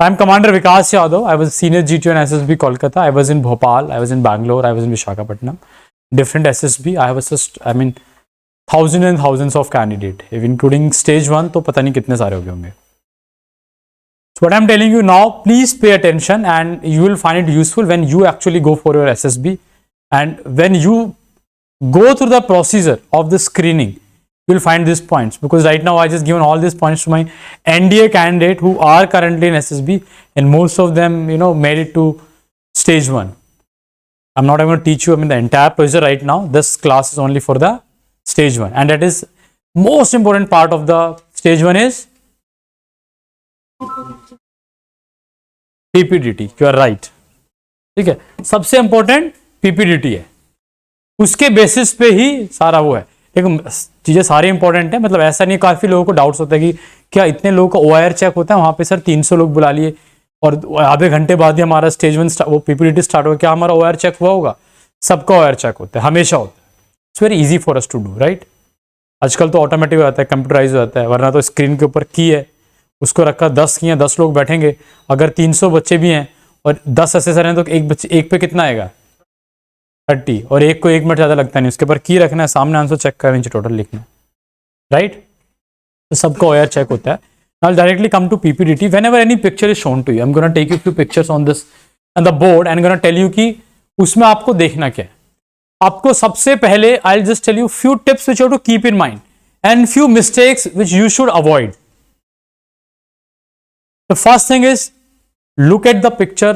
I'm Commander Vikas Yadav. I was senior G2 and SSB Kolkata. I was in Bhopal. I was in Bangalore. I was in Visakhapatnam. Different SSB. I have assessed, thousands and thousands of candidates, including stage 1. तो पता नहीं कितने सारे हो गए होंगे. So what I'm telling you now, please pay attention and you will find it useful when you actually go for your SSB and when you go through the procedure of the screening. You will find these points, because right now I just given all these points to my NDA candidate who are currently in SSB, and most of them made it to stage 1. I'm not going to teach you the entire procedure right now. This class is only for the stage 1, and that is most important part of the stage 1 is PPDT. You are right. ठीक है, सबसे important PPDT है, उसके basis पे ही सारा वो है. देखो चीजें सारी इंपॉर्टेंट है, मतलब ऐसा नहीं. काफी लोगों को डाउट्स होता है कि क्या इतने लोगों का OIR चेक होता है. वहां पे सर 300 लोग बुला लिए और आधे घंटे बाद ही हमारा स्टेज 1 वो PPDT स्टार्ट हो, क्या हमारा OIR चेक हुआ होगा? सबका OIR चेक होता है, हमेशा होता है. It's very easy for us to do, right. आजकल तो ऑटोमेटिक हो जाता है, कंप्यूटराइज हो जाता है, वरना तो स्क्रीन के ऊपर की है, उसको रखा 10 की है, 10 लोग बैठेंगे. अगर 300 बच्चे भी हैं और 10 असेसर हैं तो एक पे कितना आएगा? 30. और एक को 1 मिनट ज़्यादा लगता नहीं, उसके ऊपर की रखना है, सामने आंसर चेक करना, नीचे टोटल लिखना है, राइट. तो सबका OIR चेक होता है. Now directly come to PPDT. Whenever any picture is shown to you, I'm going to take you few pictures on this on the board and going to tell you कि उसमें आपको देखना क्या है. आपको सबसे पहले I'll just tell you few tips which you have to keep in mind and few mistakes which you should avoid. The first thing is look at the picture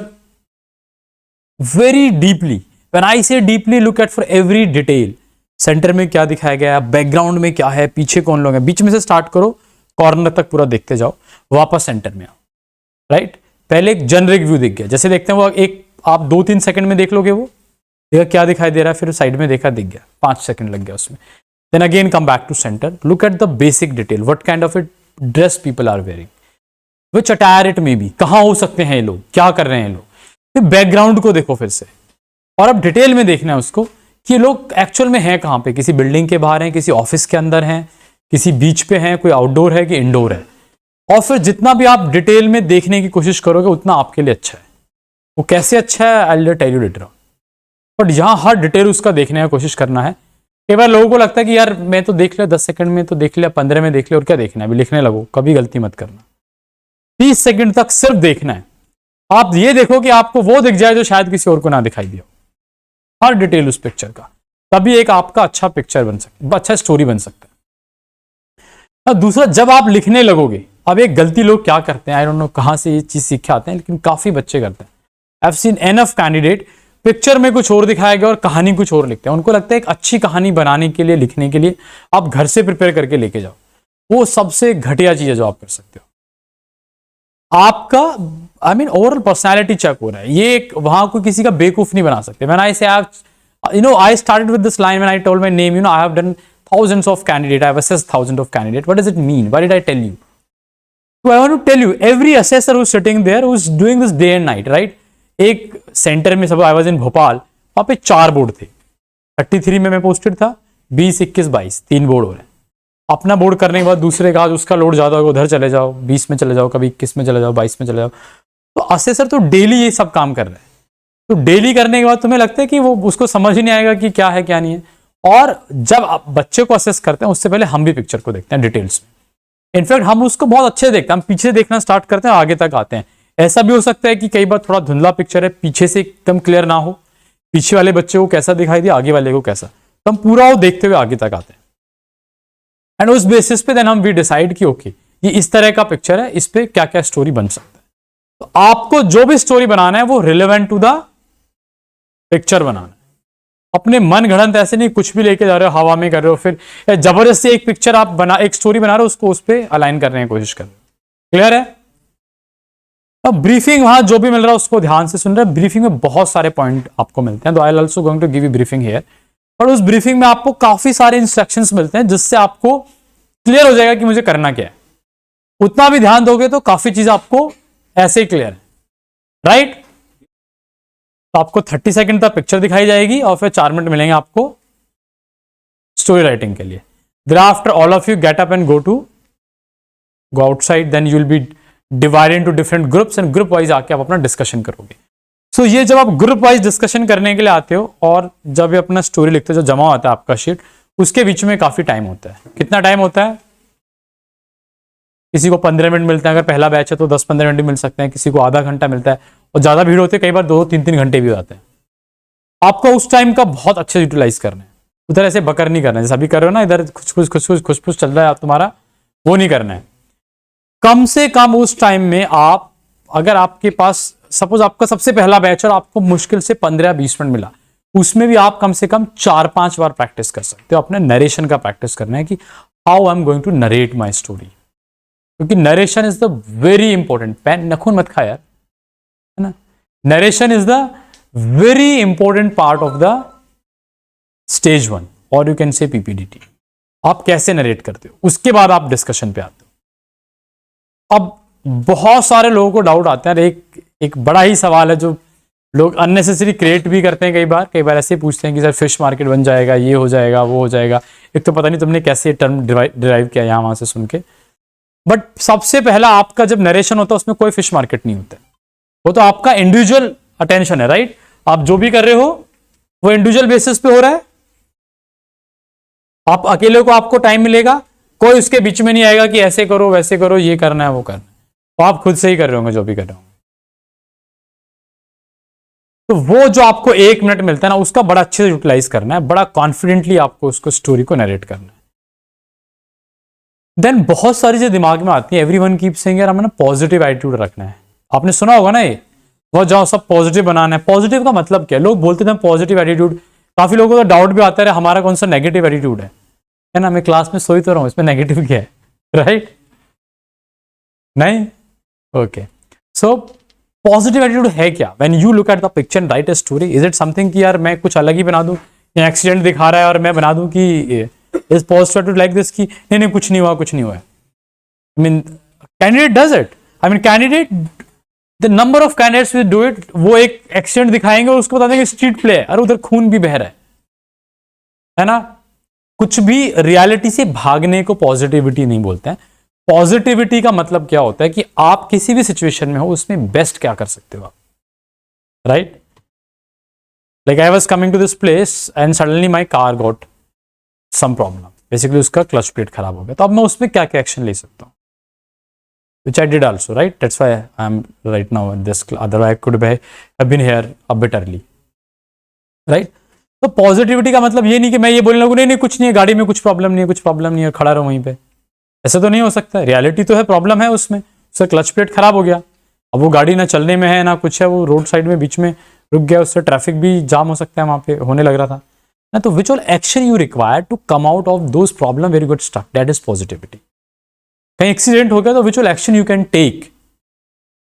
very deeply. When I say deeply, look at for every detail. Centre में क्या दिखाया गया है, background में क्या है, पीछे कौन लोग हैं. बीच में से स्टार्ट करो, कॉर्नर तक पूरा देखते जाओ, वापस सेंटर में आओ, राइट. पहले एक जनरिक व्यू दिख गया, जैसे देखते हैं वो एक आप 2-3 सेकंड में देख लोगे, वो देखा क्या दिखाई दे रहा है, फिर साइड में देखा दिख गया, 5 सेकंड लग गया उसमें. Then again come back to centre, look at the basic detail. What kind of it dress people are wearing, which attire it may be, कहाँ हो सकते हैं ये लोग, क्या कर रहे हैं ये लोग. फिर बैकग्राउंड को देखो फिर से, और अब डिटेल में देखना है उसको कि लोग एक्चुअल में हैं कहाँ पे. किसी बिल्डिंग के बाहर हैं, किसी ऑफिस के अंदर हैं, किसी बीच पे हैं, कोई आउटडोर है कि इंडोर है. और फिर जितना भी आप डिटेल में देखने की कोशिश करोगे उतना आपके लिए अच्छा है. वो कैसे अच्छा है I will tell you later on, but यहाँ हर डिटेल उसका देखने की कोशिश करना है. कई बार लोगों को लगता है कि यार मैं तो देख लिया 10 सेकंड में, तो देख लिया 15 में देख लिया, और क्या देखना है, अभी लिखने लगो. कभी गलती मत करना, 30 सेकंड तक सिर्फ देखना है. आप ये देखो कि आपको वो दिख जाए जो शायद किसी और को ना दिखाई दिया, हर डिटेल उस पिक्चर का, तभी एक आपका अच्छा पिक्चर बन सकता, अच्छा स्टोरी बन सकता है. दूसरा, जब आप लिखने लगोगे, अब एक गलती लोग क्या करते हैं, आई डोंट नो कहां से ये चीज सीख के आते हैं, लेकिन काफी बच्चे करते हैं. I have seen enough candidate, picture में कुछ और दिखाया गया और कहानी कुछ और लिखते हैं. उनको लगता है एक अच्छी कहानी बनाने के लिए, लिखने के लिए आप घर से प्रिपेयर करके लेके जाओ. वो सबसे घटिया चीज है जो आप कर सकते हो. आपका ओवरऑल पर्सनैलिटी चेक हो रहा है, ये वहां कोई किसी का बेवकूफ नहीं बना सकते. व्हेन आई से I started with this line when I told my name. I have done thousands of candidates. I have assessed thousands of candidates. What does it mean? Why did I tell you? So I want to tell you, every assessor who's sitting there, who's doing this day and night, right? एक centre में, सब I was in Bhopal, वहां पे 4 board थे. 33 में मैं posted था, 20, 21, 22, 3 board हो रहे हैं. अपना बोर्ड करने के बाद दूसरे का उसका लोड ज्यादा होगा, उधर चले जाओ, 20 में चले जाओ, कभी 21 में चले जाओ, 22 में चले जाओ. तो असेसर तो डेली ये सब काम कर रहे हैं. तो डेली करने के बाद तुम्हें लगता है कि वो उसको समझ ही नहीं आएगा कि क्या है क्या नहीं है. और जब आप बच्चे को असेस करते हैं उससे पहले हम भी पिक्चर को देखते हैं डिटेल्स में. इनफैक्ट हम उसको बहुत अच्छे देखते हैं, हम पीछे देखना स्टार्ट करते हैं, आगे तक आते हैं. ऐसा भी हो सकता है कि कई बार थोड़ा धुंधला पिक्चर है, पीछे से एकदम क्लियर ना हो, पीछे वाले बच्चे को कैसा दिखाई दिया, आगे वाले को कैसा, तो हम पूरा वो देखते हुए आगे तक आते हैं. एंड उस बेसिस पे देन हम भी डिसाइड कि ओके ये इस तरह का पिक्चर है, इस पे क्या क्या स्टोरी बन सकता है. तो आपको जो भी स्टोरी बनाना है वो रिलेवेंट टू द पिक्चर बनाना है. अपने मन घड़ंत ऐसे नहीं कुछ भी लेके जा रहे हो, हवा में कर रहे हो, फिर जबरदस्ती एक पिक्चर आप एक स्टोरी बना रहे हो, उसको उस पर अलाइन करने की कोशिश कर रहे हो. क्लियर है? अब ब्रीफिंग वहां जो भी मिल रहा है उसको ध्यान से सुन रहे हैं. ब्रीफिंग में बहुत सारे पॉइंट आपको मिलते हैं, तो I'll also going to give you briefing here. और उस ब्रीफिंग में आपको काफी सारे इंस्ट्रक्शंस मिलते हैं जिससे आपको क्लियर हो जाएगा कि मुझे करना क्या है. उतना भी ध्यान दोगे तो काफी चीज आपको ऐसे ही क्लियर है, राइट. तो आपको 30 सेकंड तक पिक्चर दिखाई जाएगी और फिर 4 मिनट मिलेंगे आपको स्टोरी राइटिंग के लिए. Thereafter all of you get up and go outside. Then you will be divide into different groups and group wise आके आप अपना डिस्कशन करोगे। सो ये जब आप ग्रुप वाइज डिस्कशन करने के लिए आते हो और जब ये अपना स्टोरी लिखते हो, जो जमा होता है आपका शीट, उसके बीच में काफी टाइम होता है। कितना टाइम होता है? किसी को 15 मिनट मिलता है, अगर पहला बैच है तो 10-15 मिनट मिल सकते हैं, किसी को आधा घंटा मिलता है, और ज्यादा भीड़ होती है कई बार 2-3 घंटे भी हो जाते हैं। आपको उस टाइम का बहुत अच्छे यूटिलाइज करना है, उधर ऐसे बकर नहीं करना है जैसे अभी कर रहे हो ना, इधर खुश चल रहा है तुम्हारा, वो नहीं करना है। कम से कम उस टाइम में आप, अगर आपके पास सपोज आपका सबसे पहला बैच और आपको मुश्किल से 15-20 मिनट मिला, उसमें भी आप कम से कम 4-5 बार प्रैक्टिस कर सकते हो। अपने नरेशन का प्रैक्टिस करना है कि how I am going to narrate my story, क्योंकि narration is the very important. Pen नखून मत खा यार, है ना। Narration is the very important part of the stage 1 और यू कैन से पीपीडीटी। आप कैसे नरेट करते हो, उसके बाद आप डिस्कशन पे आते हो। अब बहुत सारे लोगों को डाउट आते हैं, एक बड़ा ही सवाल है जो लोग अननेसेसरी क्रिएट भी करते हैं। कई बार ऐसे पूछते हैं कि सर फिश मार्केट बन जाएगा, ये हो जाएगा, वो हो जाएगा। एक तो पता नहीं तुमने कैसे टर्म डिराइव किया यहाँ वहां से सुन के, बट सबसे पहला आपका जब नरेशन होता है उसमें कोई फिश मार्केट नहीं होता है, वो तो आपका इंडिविजुअल अटेंशन है, राइट। आप जो भी कर रहे हो वो इंडिविजुअल बेसिस पे हो रहा है। आप अकेले को आपको टाइम मिलेगा, कोई उसके बीच में नहीं आएगा कि ऐसे करो वैसे करो, ये करना है वो करना है, तो आप खुद से ही कर रहे होंगे जो भी कर रहे होंगे। तो वो जो आपको 1 मिनट मिलता है ना, उसका बड़ा अच्छे से यूटिलाइज करना है, बड़ा कॉन्फिडेंटली आपको उसको स्टोरी को नरेट करना है। देन बहुत सारी चीजें दिमाग में आती है। एवरीवन कीप सेइंग यार हमें ना पॉजिटिव एटीट्यूड रखना है। आपने सुना होगा ना ये, वो जाओ सब पॉजिटिव बनाना है। पॉजिटिव का मतलब क्या है? लोग बोलते थे पॉजिटिव एटीट्यूड, काफी लोगों को तो डाउट भी आता है हमारा कौन सा नेगेटिव एटीट्यूड है ना। मैं क्लास में सोई तो रहा हूं, इसमें नेगेटिव क्या है, राइट? नहीं, ओके। सो पॉजिटिव एटीट्यूड है क्या? When you look at the picture and right a story, is it something कि यार मैं कुछ अलग ही बना दूं, या एक्सीडेंट दिखा रहा है और मैं बना दूं कि is positive attitude like this कि नहीं नहीं कुछ नहीं हुआ, कुछ नहीं हुआ। I mean candidate does it, I mean candidate, the number of candidates will do it. वो एक एक्सीडेंट दिखाएंगे और उसको बता देंगे स्ट्रीट प्ले है, अरे उधर खून भी बह रहा है ना। कुछ भी रियलिटी से भागने को पॉजिटिविटी नहीं बोलते हैं। पॉजिटिविटी का मतलब क्या होता है कि आप किसी भी सिचुएशन में हो उसमें बेस्ट क्या कर सकते हो आप, right. Like I was coming to this place and suddenly my car got some problem, basically उसका क्लच प्लेट खराब हो गया, तो अब मैं उसमें क्या क्या एक्शन ले सकता हूँ, which I did also, right? That's why I'm right now in this class. Otherwise I could have been here a bit early, right? तो पॉजिटिविटी का मतलब ये नहीं कि मैं ये बोलने लगूं नहीं नहीं कुछ नहीं है, गाड़ी में कुछ प्रॉब्लम नहीं है, कुछ प्रॉब्लम नहीं है, खड़ा रहो वहीं पे। ऐसा तो नहीं हो सकता। रियलिटी तो है, प्रॉब्लम है उसमें, उसका क्लच प्लेट खराब हो गया, अब वो गाड़ी ना चलने में है ना कुछ है, वो रोड साइड में बीच में रुक गया, उससे ट्रैफिक भी जाम हो सकता है, वहां पे होने लग रहा था ना। तो which all action you require to come out of those problem very good stuck, that is positivity. कहीं एक्सीडेंट हो गया तो which all action you can take,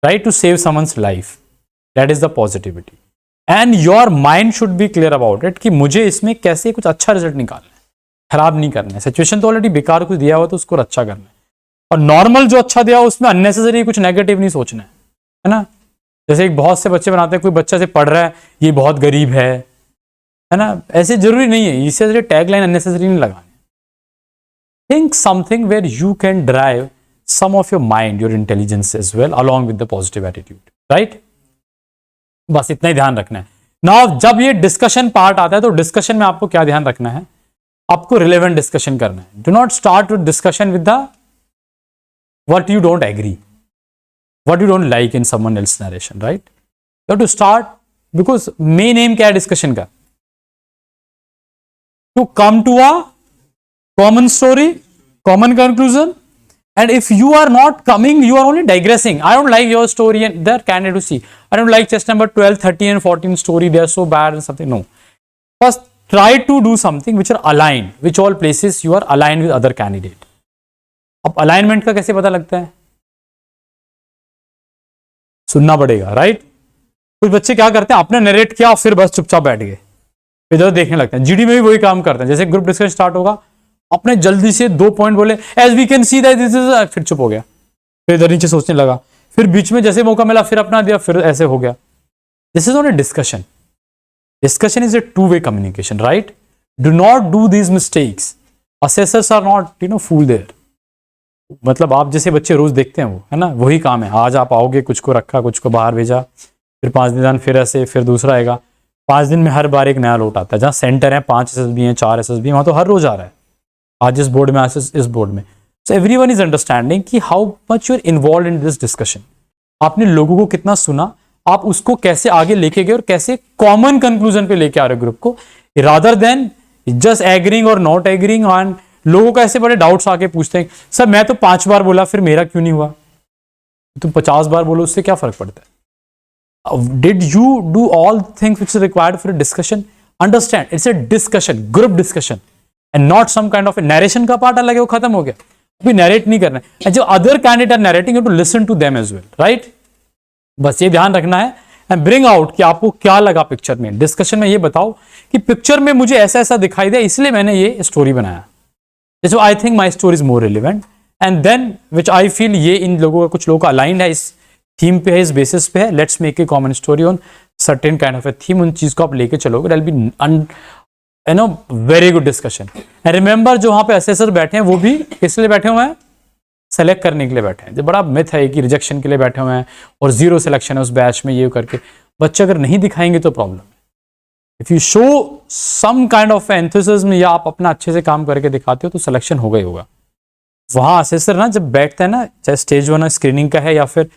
right, to save someone's life, that is the positivity. And your mind should be clear about it कि मुझे इसमें कैसे कुछ अच्छा रिजल्ट निकालना है, खराब नहीं करना है। सिचुएशन तो ऑलरेडी बेकार कुछ दिया हुआ तो उसको अच्छा करना है, और नॉर्मल जो अच्छा दिया उसमें अननेसेसरी कुछ नेगेटिव नहीं सोचना है ना। जैसे एक बहुत से बच्चे बनाते हैं, कोई बच्चा से पढ़ रहा है ये बहुत गरीब है ना, ऐसे जरूरी नहीं है, इससे टैग लाइन अननेसेसरी नहीं लगाने। Think something where you can drive some of your mind, your intelligence as well, along with the positive attitude, right? बस इतना ही ध्यान रखना है। Now जब ये डिस्कशन पार्ट आता है तो डिस्कशन में आपको क्या ध्यान रखना है, आपको रिलेवेंट डिस्कशन करना है। Do not start with discussion with the what you don't agree, what you don't like in someone else's narration, right? You have to start because main aim क्या है डिस्कशन का, to come to a common story, common conclusion. And if you are not coming, you are only digressing. I don't like your story and they're candid to see. I don't like chest number 12, 13 and 14 story. They are so bad and something. No. First, try to do something which are aligned, which all places you are aligned with other candidate. अब alignment का कैसे पता लगता है? सुनना पड़ेगा, right? कुछ बच्चे क्या करते हैं, आपने नरेट किया फिर बस चुपचाप बैठ गए, इधर देखने लगते हैं। जीडी में भी वही काम करते हैं। जैसे ग्रुप डिस्कशन स्टार्ट होगा, अपने जल्दी से 2 पॉइंट बोले, as we can see that this is, फिर चुप हो गया, फिर इधर नीचे सोचने लगा, फिर बीच में जैसे मौका मिला फिर अपना दिया, फिर ऐसे हो गया। This is not a discussion. Discussion is a 2-way communication, right? Do not do these mistakes. Assessors are not fool there. मतलब आप जैसे बच्चे रोज देखते हैं वो, है ना, वही काम है। आज आप आओगे, कुछ को रखा, कुछ को बाहर भेजा, फिर 5 दिन फिर ऐसे, फिर दूसरा आएगा। 5 दिन में हर बार एक नया लोट आता है। जहाँ सेंटर है 5 SSB हैं, 4 SSB हैं, वहाँ तो हर रोज आ रहा है। आज इस बोर्ड में, आज इस बोर्ड में। सो एवरीवन इज अंडरस्टैंडिंग कि how much you are involve in this discussion. आपने लोगों को कितना सुना, आप उसको कैसे आगे लेके गए और कैसे कॉमन कंक्लूजन पे लेके आ रहे हो ग्रुप को, रादर देन जस्ट एग्रीइंग और नॉट एग्रीइंग ऑन। लोगों को ऐसे बड़े डाउट्स आके पूछते हैं, सर मैं तो 5 बार बोला, फिर मेरा क्यों नहीं हुआ? तुम 50 बार बोलो, उससे क्या फर्क पड़ता है? Did you do all things which is required for a discussion? Understand, it's a discussion, group discussion and not some kind of narration का पार्ट अलग है, वो खत्म हो गया। अभी नरेट नहीं करना है। जो other candidate are narrating, you to listen to them as well, right? बस ये ध्यान रखना है एंड ब्रिंग आउट कि आपको क्या लगा पिक्चर में। डिस्कशन में ये बताओ कि पिक्चर में मुझे ऐसा ऐसा दिखाई दिया, इसलिए मैंने ये स्टोरी बनाया। So I think my story is more relevant and then which I feel ये इन लोगों का, कुछ लोगों का aligned है, इस थीम पे है, इस बेसिस पे है। Let's make a common story on certain kind of a theme। उन चीज को आप लेके चलोगे, that'll be very good discussion। And remember जो वहाँ पे असेसर बैठे हैं वो भी किस लिए बैठे हुए हैं? सेलेक्ट करने के लिए बैठे हैं। जो बड़ा मिथ है कि रिजेक्शन के लिए बैठे हुए हैं और 0 सिलेक्शन है उस बैच में, ये करके बच्चे अगर नहीं दिखाएंगे तो problem. If you show some kind of enthusiasm या आप अपना अच्छे से काम करके दिखाते हो तो सिलेक्शन होगा ही होगा। वहां असेसर ना जब बैठता है ना, चाहे स्टेज 1 स्क्रीनिंग का है या फिर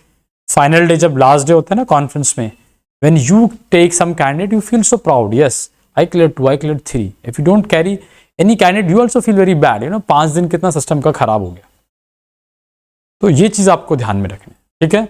फाइनल डे, जब लास्ट डे होता है ना कॉन्फ्रेंस में, when you take some candidate you feel so proud, yes I clear 2, I clear 3। If you don't carry any candidate you also feel very bad, 5 दिन कितना सिस्टम का खराब हो गया। तो ये चीज आपको ध्यान में रखनी है, ठीक है।